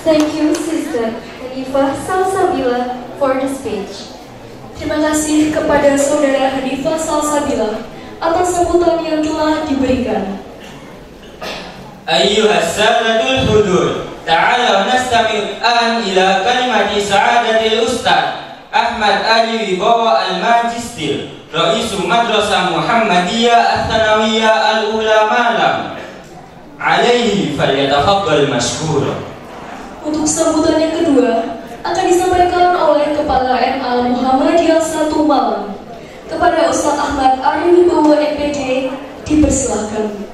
Thank you, Sister Hanifah Salsabila, for the speech. Terima kasih kepada Saudara Hanifah Salsabila atas sambutan yang telah diberikan. Ayyuhas sadatul hudur, ta'ala nastami' an ila kalimati sa'adatil ustad Ahmad Ali Wibawa Al-Majistir, Raisu Madrasah Muhammadiyah Al-Thanawiyah Al-Ula Malam. Alaihi falyatafaddal mashkura. Untuk sambutan yang kedua akan disampaikan oleh Kepala MA Muhammadiyah 1 Malang. Kepada Ustaz Ahmad Ali Wibowo MPD, dipersilakan.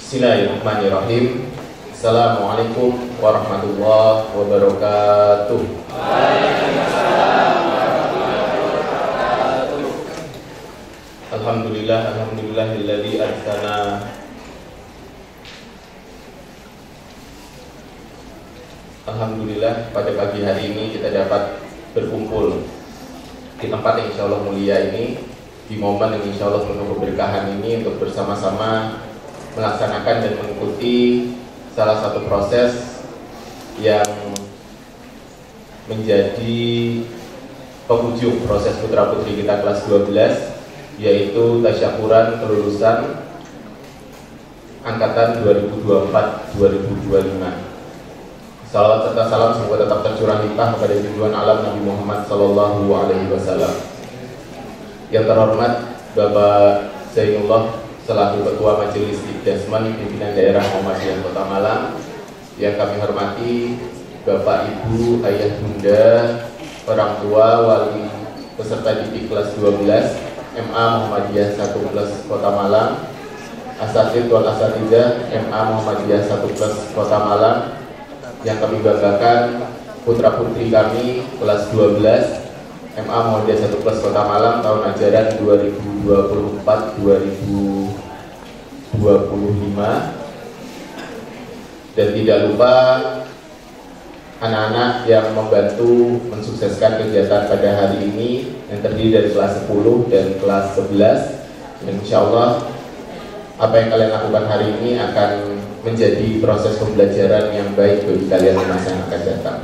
Bismillahirrahmanirrahim. Assalamualaikum warahmatullahi wabarakatuh. Alhamdulillahilladzi arsala. Alhamdulillah, pada pagi hari ini kita dapat berkumpul di tempat yang insya Allah mulia ini, di momen yang insya Allah penuh keberkahan ini, untuk bersama-sama melaksanakan dan mengikuti salah satu proses yang menjadi penghujung proses putra putri kita kelas 12, yaitu tasyakuran kelulusan angkatan 2024-2025. Salawat serta salam semoga tetap tercurah limpah kepada junjungan alam Nabi Muhammad SAW. Yang terhormat Bapak Zainullah selaku Ketua Majelis Ikdasman Pimpinan Daerah Muhammadiyah Kota Malang, yang kami hormati Bapak Ibu, Ayah Bunda, orang tua, wali peserta didik kelas 12 MA Muhammadiyah 1 Plus Kota Malang, Asatidz wal Asatidzah MA Muhammadiyah 1 Plus Kota Malang, yang kami banggakan putra putri kami kelas 12 MA Muhammadiyah 1 Plus Kota Malang tahun ajaran 2024-2025. Dan tidak lupa anak-anak yang membantu mensukseskan kegiatan pada hari ini yang terdiri dari kelas 10 dan kelas 11. Dan insya Allah apa yang kalian lakukan hari ini akan menjadi proses pembelajaran yang baik bagi kalian di masa yang akan datang.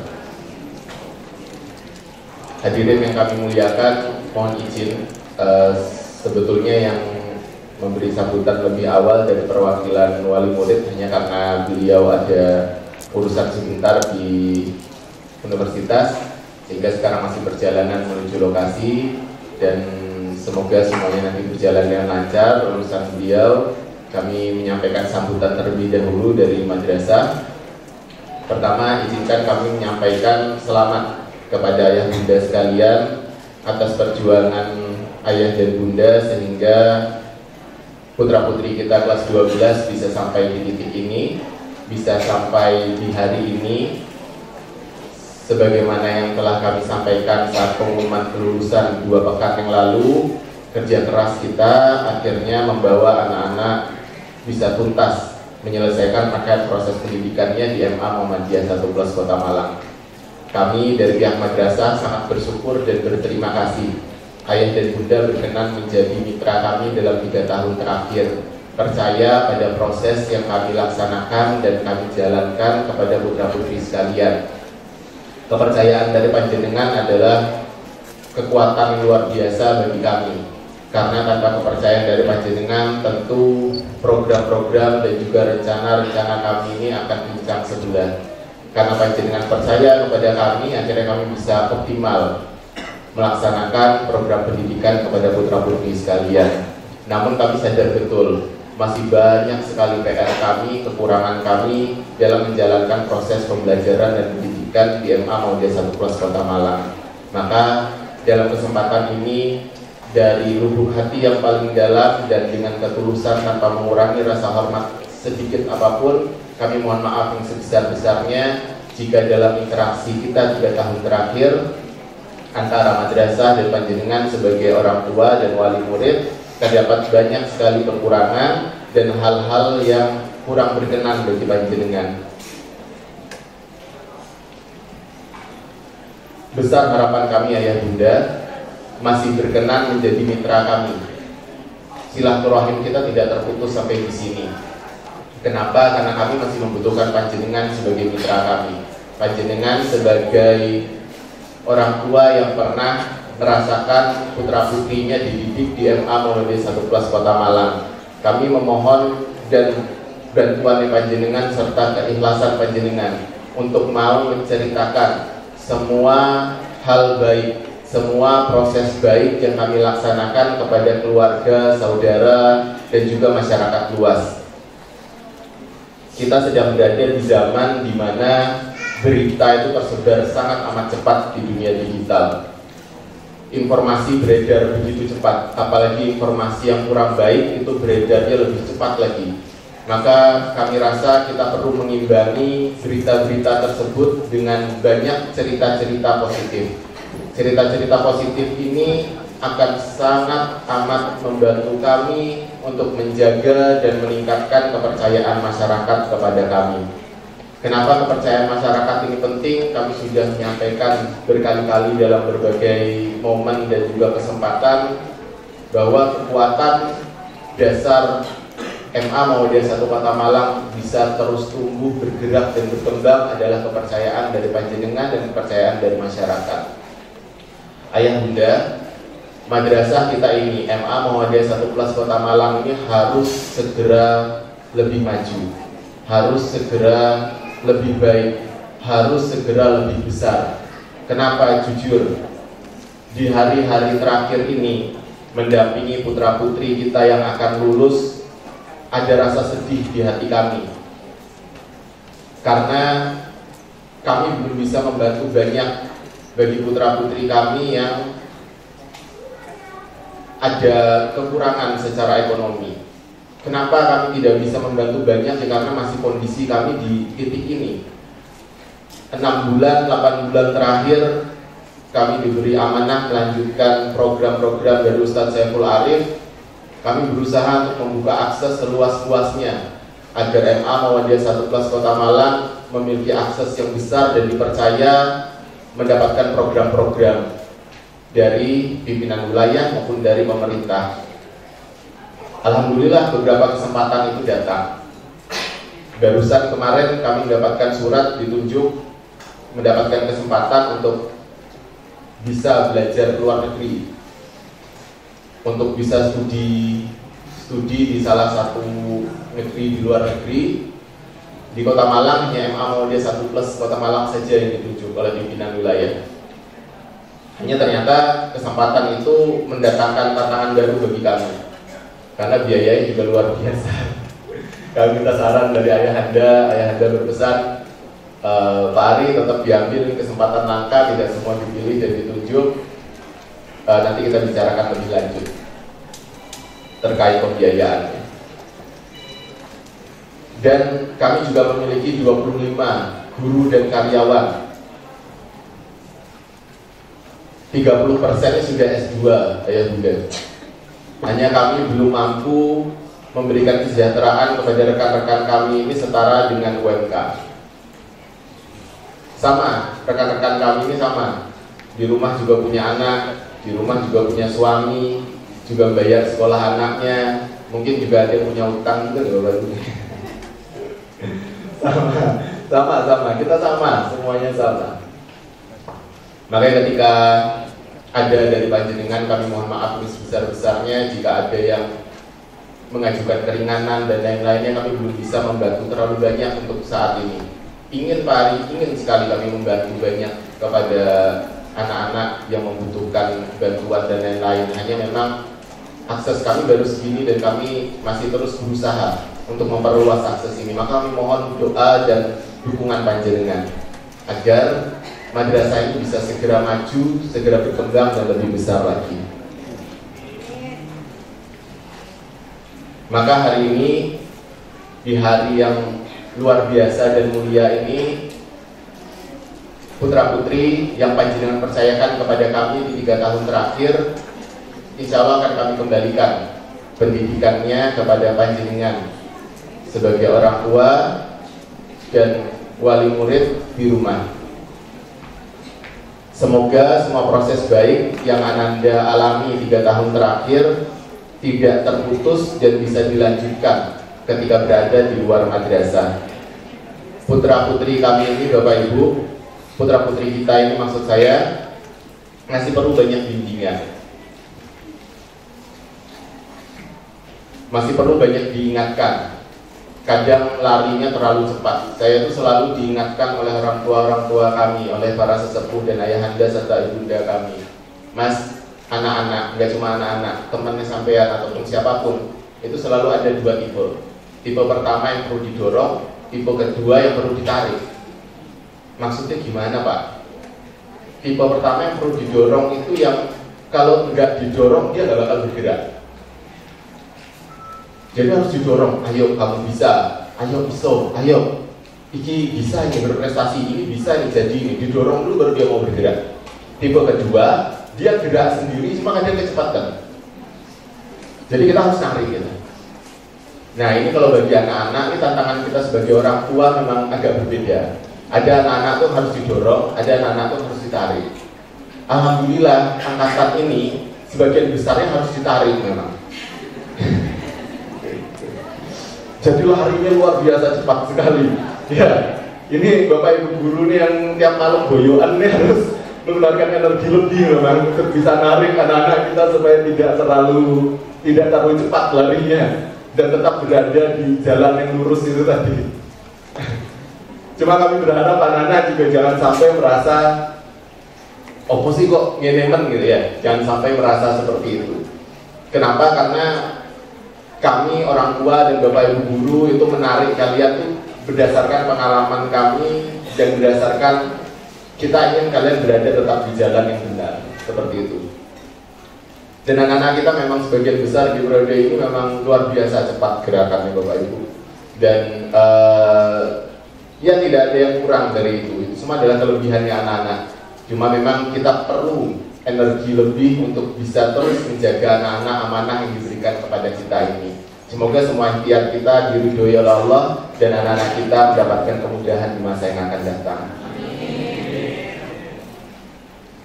Hadirin yang kami muliakan, mohon izin sebetulnya yang memberi sambutan lebih awal dari perwakilan wali murid hanya karena beliau ada urusan sebentar di universitas, sehingga sekarang masih perjalanan menuju lokasi, dan semoga semuanya nanti berjalan dengan lancar urusan beliau. Kami menyampaikan sambutan terlebih dahulu dari madrasah. Pertama, izinkan kami menyampaikan selamat kepada ayah bunda sekalian atas perjuangan ayah dan bunda sehingga putra putri kita kelas 12 bisa sampai di titik ini, bisa sampai di hari ini, sebagaimana yang telah kami sampaikan saat pengumuman kelulusan 2 pekan yang lalu. Kerja keras kita akhirnya membawa anak-anak bisa tuntas menyelesaikan terkait proses pendidikannya di MA Muhammadiyah 1 Plus Kota Malang. Kami dari pihak madrasah sangat bersyukur dan berterima kasih ayah dan bunda berkenan menjadi mitra kami dalam 3 tahun terakhir, percaya pada proses yang kami laksanakan dan kami jalankan kepada putra putri sekalian. Kepercayaan dari panjenengan adalah kekuatan luar biasa bagi kami, karena tanpa kepercayaan dari panjenengan tentu program-program dan juga rencana-rencana kami ini akan pincang sebelah. Karena panjenengan percaya kepada kami, akhirnya kami bisa optimal melaksanakan program pendidikan kepada putra putri sekalian. Namun kami sadar betul masih banyak sekali PR kami, kekurangan kami dalam menjalankan proses pembelajaran dan pendidikan di MA Muhammadiyah 1 Plus Kota Malang. Maka dalam kesempatan ini, dari lubuk hati yang paling dalam dan dengan ketulusan tanpa mengurangi rasa hormat sedikit apapun, kami mohon maaf yang sebesar-besarnya jika dalam interaksi kita 3 tahun terakhir antara madrasah dan panjenengan sebagai orang tua dan wali murid, terdapat banyak sekali kekurangan dan hal-hal yang kurang berkenan bagi panjenengan. Besar harapan kami ayah bunda masih berkenan menjadi mitra kami. Silaturahim kita tidak terputus sampai di sini. Kenapa? Karena kami masih membutuhkan panjenengan sebagai mitra kami. Panjenengan sebagai orang tua yang pernah merasakan putra putrinya dididik di MA Muhammadiyah 1 Plus Kota Malang. Kami memohon dan bantuan panjenengan serta keikhlasan panjenengan untuk mau menceritakan semua hal baik, semua proses baik yang kami laksanakan kepada keluarga, saudara, dan juga masyarakat luas. Kita sedang berada di zaman di mana berita itu tersebar sangat amat cepat di dunia digital. Informasi beredar begitu cepat, apalagi informasi yang kurang baik itu beredarnya lebih cepat lagi. Maka kami rasa kita perlu mengimbangi berita-berita tersebut dengan banyak cerita-cerita positif. Cerita-cerita positif ini akan sangat amat membantu kami untuk menjaga dan meningkatkan kepercayaan masyarakat kepada kami. Kenapa kepercayaan masyarakat ini penting? Kami sudah menyampaikan berkali-kali dalam berbagai momen dan juga kesempatan bahwa kekuatan dasar MA Muhammadiyah 1 Kota Malang bisa terus tumbuh, bergerak dan berkembang adalah kepercayaan dari panjenengan dan kepercayaan dari masyarakat. Ayah bunda, madrasah kita ini MA Muhammadiyah 1 Plus Kota Malang ini harus segera lebih maju, harus segera lebih baik, harus segera lebih besar. Kenapa? Jujur, di hari-hari terakhir ini mendampingi putra-putri kita yang akan lulus, ada rasa sedih di hati kami karena kami belum bisa membantu banyak bagi putra-putri kami yang ada kekurangan secara ekonomi. Kenapa kami tidak bisa membantu banyak? Ya karena masih kondisi kami di titik ini. 6 bulan, 8 bulan terakhir kami diberi amanah melanjutkan program-program dari Ustadz Saiful Arif. Kami berusaha untuk membuka akses seluas-luasnya agar MA Muhammadiyah 1 Plus Kota Malang memiliki akses yang besar dan dipercaya mendapatkan program-program dari pimpinan wilayah maupun dari pemerintah. Alhamdulillah beberapa kesempatan itu datang. Barusan kemarin kami mendapatkan surat ditunjuk mendapatkan kesempatan untuk bisa belajar ke luar negeri, untuk bisa studi di salah satu negeri di luar negeri. Di Kota Malang hanya MA Muhammadiyah 1 Plus Kota Malang saja yang ditunjuk oleh pimpinan wilayah. Hanya ternyata kesempatan itu mendatangkan tantangan baru bagi kami, karena biayanya juga luar biasa. Kami minta saran dari ayahanda berpesan, Pak Ari tetap diambil, kesempatan langka, tidak semua dipilih dan ditunjuk. Nanti kita bicarakan lebih lanjut terkait pembiayaannya. Dan kami juga memiliki 25 guru dan karyawan. 30%-nya sudah S2, ayah bunda. Hanya kami belum mampu memberikan kesejahteraan kepada rekan-rekan kami ini setara dengan UMK. Sama, rekan-rekan kami ini sama. Di rumah juga punya anak, di rumah juga punya suami, juga bayar sekolah anaknya. Mungkin juga ada yang punya utang juga, sama, kita sama, semuanya sama. Makanya ketika ada dari panjenengan, kami mohon maaf sebesar-besarnya jika ada yang mengajukan keringanan dan lain-lainnya. Kami belum bisa membantu terlalu banyak untuk saat ini. Ingin Pak Ari, ingin sekali kami membantu banyak kepada anak-anak yang membutuhkan bantuan dan lain-lain. Hanya memang akses kami baru segini dan kami masih terus berusaha untuk memperluas akses ini. Maka kami mohon doa dan dukungan panjenengan agar madrasah ini bisa segera maju, segera berkembang dan lebih besar lagi. Maka hari ini, di hari yang luar biasa dan mulia ini, putra-putri yang panjenengan percayakan kepada kami di 3 tahun terakhir, insya Allah akan kami kembalikan pendidikannya kepada panjenengan sebagai orang tua dan wali murid di rumah. Semoga semua proses baik yang Ananda alami 3 tahun terakhir tidak terputus dan bisa dilanjutkan ketika berada di luar madrasah. Putra-putri kami ini, Bapak Ibu, putra-putri kita ini maksud saya, masih perlu banyak bimbingan, masih perlu banyak diingatkan. Kadang larinya terlalu cepat. Saya itu selalu diingatkan oleh orang tua kami, oleh para sesepuh dan ayahanda serta ibunda kami, Mas, anak-anak, nggak cuma anak-anak, temannya sampean ataupun siapapun, itu selalu ada 2 tipe. Tipe pertama yang perlu didorong, tipe kedua yang perlu ditarik. Maksudnya gimana, Pak? Tipe pertama yang perlu didorong itu yang kalau nggak didorong dia nggak bakal bergerak. Jadi harus didorong, ayo kamu bisa, ayo iso, ayo iki bisa nih berprestasi, ini bisa nih jadi ini, didorong dulu baru dia mau bergerak. Tipe kedua, dia gerak sendiri cuma kadang kecepatan. Jadi kita harus narik gitu. Nah ini kalau bagi anak-anak, ini tantangan kita sebagai orang tua memang agak berbeda. Ada anak-anak tuh harus didorong, ada anak-anak tuh harus ditarik. Alhamdulillah angkatan ini sebagian besarnya harus ditarik memang. Jadi larinya luar biasa cepat sekali. Ya, ini Bapak Ibu guru nih yang tiap malam boyoan nih harus mengeluarkan energi lebih memang untuk bisa narik anak-anak kita supaya tidak terlalu cepat larinya dan tetap berada di jalan yang lurus itu tadi. Cuma kami berharap anak-anak juga jangan sampai merasa opo sih kok ngenemen gitu ya. Jangan sampai merasa seperti itu. Kenapa? Karena kami orang tua dan Bapak Ibu guru itu menarik kalian tuh berdasarkan pengalaman kami dan berdasarkan kita ingin kalian berada tetap di jalan yang benar, seperti itu. Dan anak-anak kita memang sebagian besar di periode ini memang luar biasa cepat gerakannya Bapak Ibu. Dan ya tidak ada yang kurang dari itu. Itu semua adalah kelebihannya anak-anak. Cuma memang kita perlu energi lebih untuk bisa terus menjaga anak-anak amanah yang diberikan kepada kita ini. Semoga semua ikhtiar kita diridhoi oleh Allah dan anak-anak kita mendapatkan kemudahan di masa yang akan datang.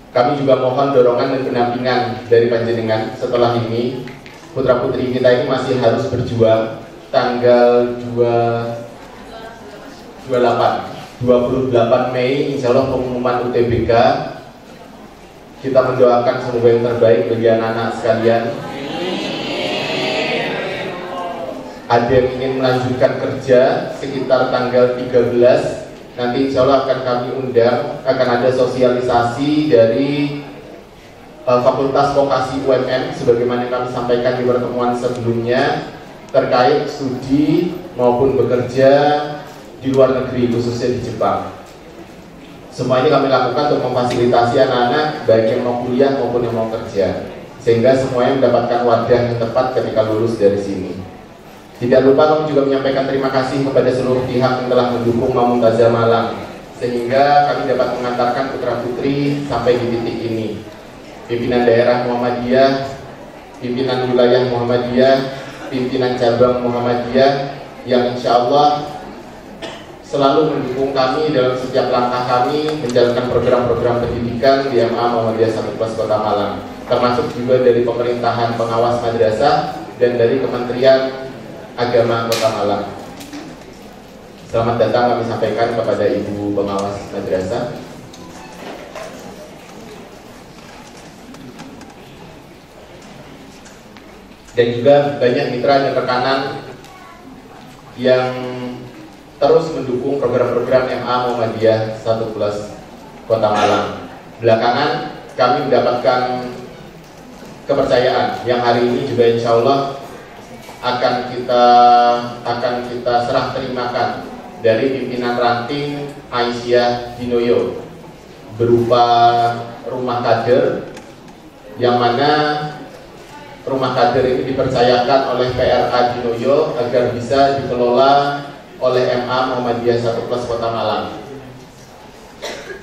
Kami juga mohon dorongan dan pendampingan dari panjenengan setelah ini. Putra-putri kita ini masih harus berjuang. Tanggal 28 Mei insya Allah pengumuman UTBK. Kita mendoakan semoga yang terbaik bagi anak-anak sekalian. Ada yang ingin melanjutkan kerja sekitar tanggal 13. Nanti insya Allah akan kami undang, akan ada sosialisasi dari Fakultas Vokasi UMM sebagaimana kami sampaikan di pertemuan sebelumnya terkait studi maupun bekerja di luar negeri, khususnya di Jepang. Semua ini kami lakukan untuk memfasilitasi anak-anak baik yang mau kuliah maupun yang mau kerja, sehingga semuanya mendapatkan wadah yang tepat ketika lulus dari sini. Tidak lupa kami juga menyampaikan terima kasih kepada seluruh pihak yang telah mendukung Muntazah Malang, sehingga kami dapat mengantarkan putra-putri sampai di titik ini. Pimpinan daerah Muhammadiyah, pimpinan wilayah Muhammadiyah, pimpinan cabang Muhammadiyah yang insya Allah selalu mendukung kami dalam setiap langkah kami menjalankan program-program pendidikan di MA Muhammadiyah 1 Kota Malang, termasuk juga dari pemerintahan pengawas madrasah dan dari Kementerian Agama Kota Malang. Selamat datang kami sampaikan kepada Ibu Pengawas Madrasah. Dan juga banyak mitra dan rekanan yang terus mendukung program-program MA Muhammadiyah 1 Kota Malang. Belakangan kami mendapatkan kepercayaan yang hari ini juga insya Allah akan kita serah terimakan dari pimpinan ranting Aisyah Dinoyo berupa rumah kader, yang mana rumah kader ini dipercayakan oleh PRA Dinoyo agar bisa dikelola oleh MA Muhammadiyah 1 Kota Malang.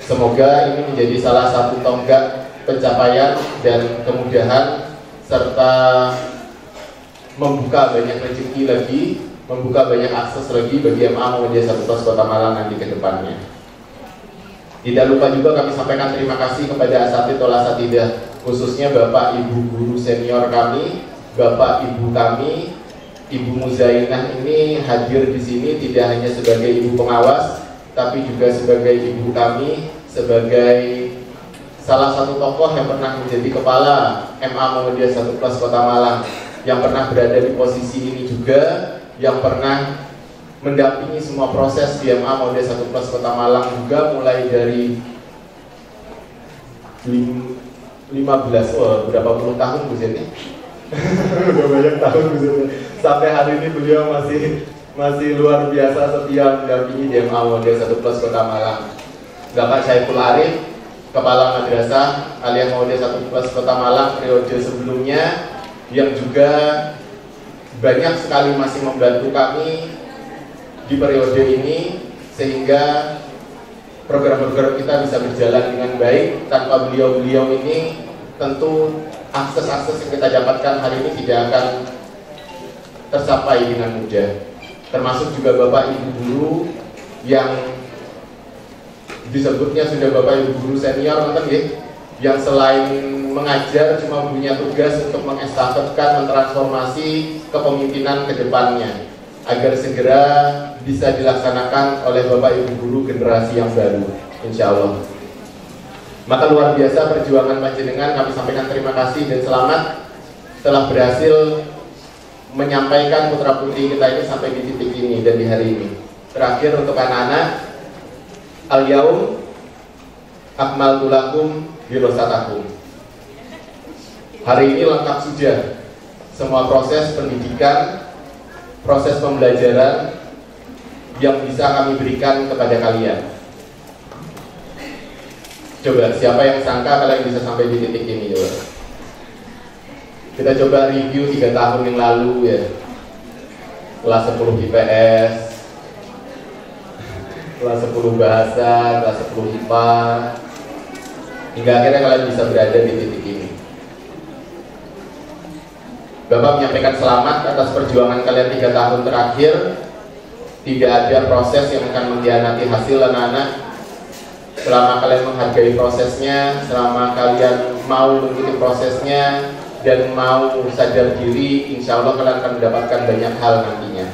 Semoga ini menjadi salah satu tonggak pencapaian dan kemudahan serta membuka banyak rezeki lagi, membuka banyak akses lagi bagi MA Muhammadiyah 1 Kota Malang nanti ke depannya. Tidak lupa juga kami sampaikan terima kasih kepada asatidz wal asatidzah, khususnya Bapak Ibu guru senior kami, Bapak Ibu kami. Ibu Muzainah ini hadir di sini tidak hanya sebagai ibu pengawas, tapi juga sebagai ibu kami, sebagai salah satu tokoh yang pernah menjadi kepala MA Muhammadiyah 1 Kota Malang, yang pernah berada di posisi ini juga, yang pernah mendampingi semua proses di MA Muhammadiyah 1 Kota Malang juga, mulai dari 15, berapa puluh tahun Bu Zeni? Udah banyak tahun Bu Zeni. Sampai hari ini beliau masih luar biasa setia mendampingi di MA Muhammadiyah 1 Kota Malang. Bapak Syaiful Arif, Kepala Madrasah Aliyah Muhammadiyah 1 Kota Malang periode sebelumnya, yang juga banyak sekali masih membantu kami di periode ini, sehingga program-program kita bisa berjalan dengan baik. Tanpa beliau-beliau ini, tentu akses-akses yang kita dapatkan hari ini tidak akan tercapai dengan mudah. Termasuk juga Bapak Ibu guru yang disebutnya sudah Bapak Ibu guru senior, yang selain mengajar cuma punya tugas untuk mengestafetkan, mentransformasi kepemimpinan ke depannya agar segera bisa dilaksanakan oleh Bapak Ibu guru generasi yang baru, insya Allah. Maka luar biasa perjuangan panjenengan, kami sampaikan terima kasih dan selamat telah berhasil menyampaikan putra putri kita ini sampai di titik ini dan di hari ini. Terakhir untuk anak-anak, al-yaum akmaltu lakum dirosatakum. Hari ini lengkap sudah semua proses pendidikan, proses pembelajaran yang bisa kami berikan kepada kalian. Coba, siapa yang sangka kalian bisa sampai di titik ini? Coba kita coba review 3 tahun yang lalu ya. Kelas 10 IPS, kelas 10 bahasa, kelas 10 IPA, hingga akhirnya kalian bisa berada di titik ini. Bapak menyampaikan selamat atas perjuangan kalian 3 tahun terakhir. Tidak ada proses yang akan mengkhianati hasil anak-anak. Selama kalian menghargai prosesnya, selama kalian mau mengikuti prosesnya dan mau sadar diri, insya Allah kalian akan mendapatkan banyak hal nantinya.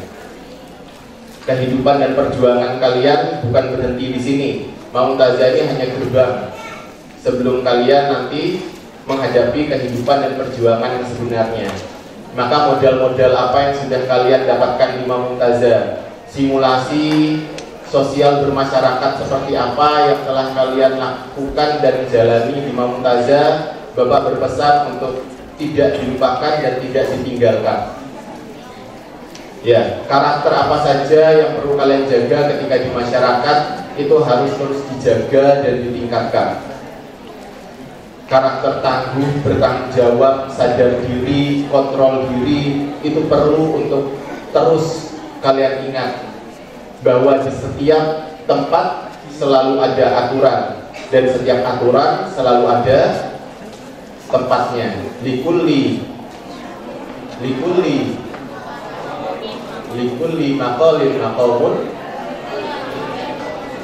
Kehidupan dan perjuangan kalian bukan berhenti di sini. Mumtazah ini hanya gerbang sebelum kalian nanti menghadapi kehidupan dan perjuangan yang sebenarnya. Maka modal-modal apa yang sudah kalian dapatkan di Mumtazah, simulasi sosial bermasyarakat seperti apa yang telah kalian lakukan dan jalani di Mumtazah, Bapak berpesan untuk tidak dilupakan dan tidak ditinggalkan. Ya, karakter apa saja yang perlu kalian jaga ketika di masyarakat itu harus terus dijaga dan ditingkatkan. Karakter tangguh, bertanggung jawab, sadar diri, kontrol diri itu perlu untuk terus kalian ingat bahwa di setiap tempat selalu ada aturan dan setiap aturan selalu ada tempatnya. Likulli maqalin maqamun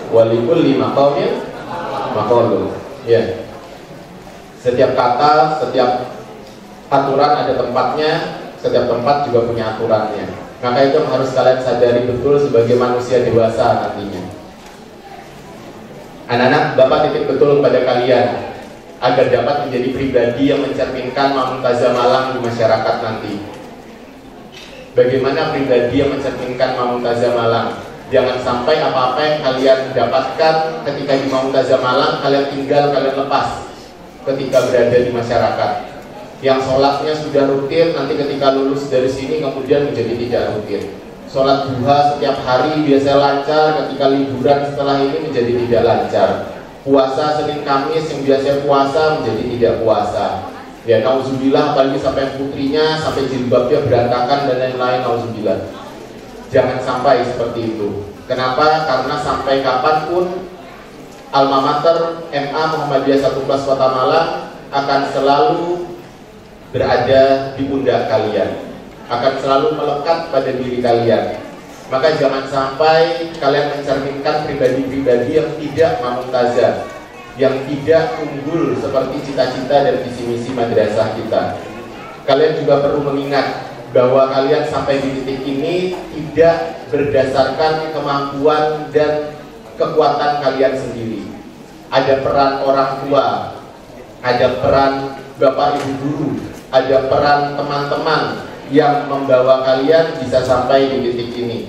wa likulli maqamin maqalun. Ya. Setiap kata, setiap aturan ada tempatnya, setiap tempat juga punya aturannya. Maka itu harus kalian sadari betul sebagai manusia dewasa nantinya. Anak-anak, Bapak titip betul pada kalian agar dapat menjadi pribadi yang mencerminkan Mumtazah Malang di masyarakat nanti. Bagaimana pribadi yang mencerminkan Mumtazah Malang? Jangan sampai apa-apa yang kalian dapatkan ketika di Mumtazah Malang kalian tinggal, kalian lepas ketika berada di masyarakat. Yang sholatnya sudah rutin, nanti ketika lulus dari sini kemudian menjadi tidak rutin. Sholat duha setiap hari biasa lancar, ketika liburan setelah ini menjadi tidak lancar. Puasa Senin Kamis yang biasa puasa menjadi tidak puasa. Ya, nauzubillah, apalagi sampai putrinya, sampai jilbabnya berantakan dan lain-lain, nauzubillah. Jangan sampai seperti itu. Kenapa? Karena sampai kapanpun Alma Mater MA Muhammadiyah 1 Kota Malang akan selalu berada di pundak kalian, akan selalu melekat pada diri kalian. Maka jangan sampai kalian mencerminkan pribadi-pribadi yang tidak mumtazah, yang tidak unggul seperti cita-cita dan visi misi madrasah kita. Kalian juga perlu mengingat bahwa kalian sampai di titik ini tidak berdasarkan kemampuan dan kekuatan kalian sendiri. Ada peran orang tua, ada peran bapak ibu guru, ada peran teman-teman yang membawa kalian bisa sampai di titik ini.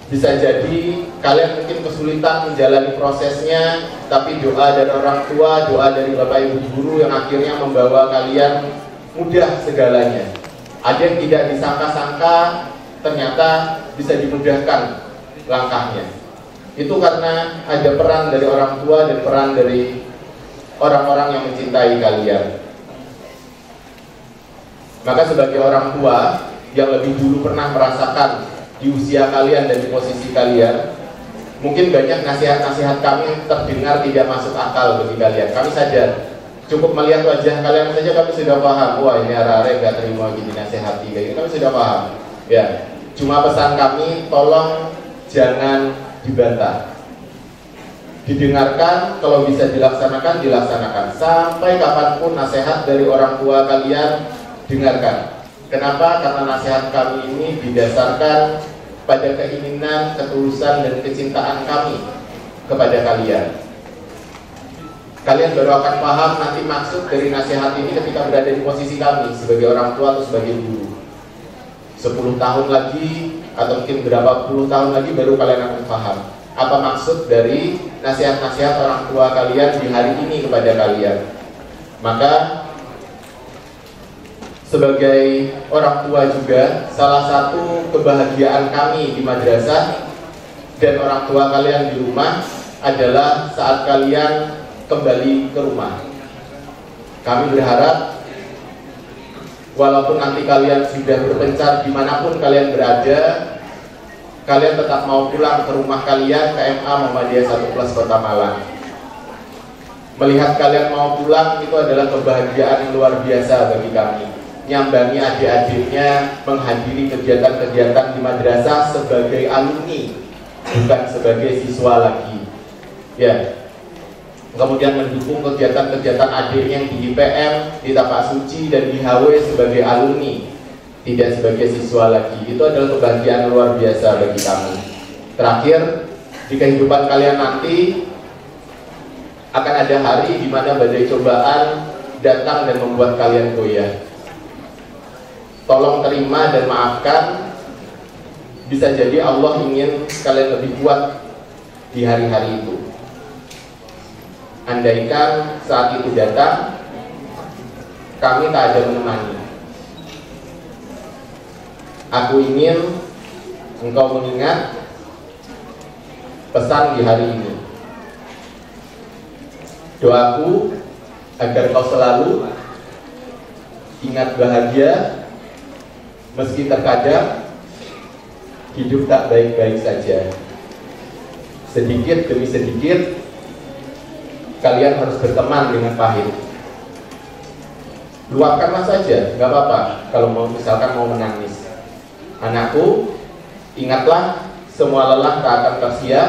Bisa jadi kalian mungkin kesulitan menjalani prosesnya, tapi doa dari orang tua, doa dari bapak ibu guru yang akhirnya membawa kalian mudah segalanya. Ada yang tidak disangka-sangka ternyata bisa dimudahkan langkahnya. Itu karena ada peran dari orang tua dan peran dari orang-orang yang mencintai kalian. Maka sebagai orang tua yang lebih dulu pernah merasakan di usia kalian dan di posisi kalian, mungkin banyak nasihat-nasihat kami terdengar tidak masuk akal bagi kalian. Kami sadar, cukup melihat wajah kalian saja kami sudah paham. Wah, ini arah-arah gak terima gini nasihati kayak gini. Kami sudah paham. Ya, cuma pesan kami, tolong jangan dibantah, didengarkan, kalau bisa dilaksanakan, dilaksanakan. Sampai kapanpun nasihat dari orang tua kalian, dengarkan. Kenapa? Karena nasihat kami ini didasarkan pada keinginan, ketulusan, dan kecintaan kami kepada kalian. Kalian baru akan paham nanti maksud dari nasihat ini ketika berada di posisi kami sebagai orang tua atau sebagai guru. 10 tahun lagi atau mungkin berapa puluh tahun lagi baru kalian akan paham apa maksud dari nasihat-nasihat orang tua kalian di hari ini kepada kalian. Maka sebagai orang tua juga, salah satu kebahagiaan kami di madrasah dan orang tua kalian di rumah adalah saat kalian kembali ke rumah. Kami berharap walaupun nanti kalian sudah berpencar dimanapun kalian berada, kalian tetap mau pulang ke rumah kalian, ke MA Muhammadiyah 1 Kota Malang. Melihat kalian mau pulang itu adalah kebahagiaan yang luar biasa bagi kami. Nyambangi adik-adiknya, menghadiri kegiatan-kegiatan di madrasah sebagai alumni, bukan sebagai siswa lagi. Ya. Kemudian mendukung kegiatan-kegiatan adiknya yang di IPM, di Tapak Suci, dan di HW sebagai alumni, tidak sebagai siswa lagi. Itu adalah kebahagiaan luar biasa bagi kami. Terakhir, di kehidupan kalian nanti akan ada hari di mana badai cobaan datang dan membuat kalian goyah. Tolong terima dan maafkan. Bisa jadi Allah ingin kalian lebih kuat di hari-hari itu. Andaikan saat itu datang, kami tak ada menemani. Aku ingin engkau mengingat pesan di hari ini. Doaku agar kau selalu ingat bahagia, meski terkadang hidup tak baik-baik saja. Sedikit demi sedikit kalian harus berteman dengan pahit. Luapkanlah saja, nggak apa-apa. Kalau misalkan mau menangis, anakku, ingatlah semua lelah tak akan tersia.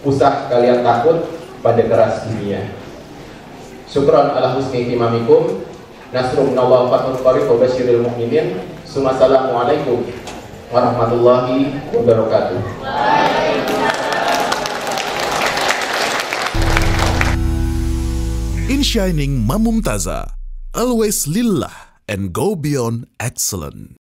Usah kalian takut pada keras dunia. Syukran ala husni ihtimamikum. Nasrum minallah fathun qarib wa basyiril mu'minin. Assalamualaikum warahmatullahi wabarakatuh. In Shining Mumtazah, always lillah and go beyond excellent.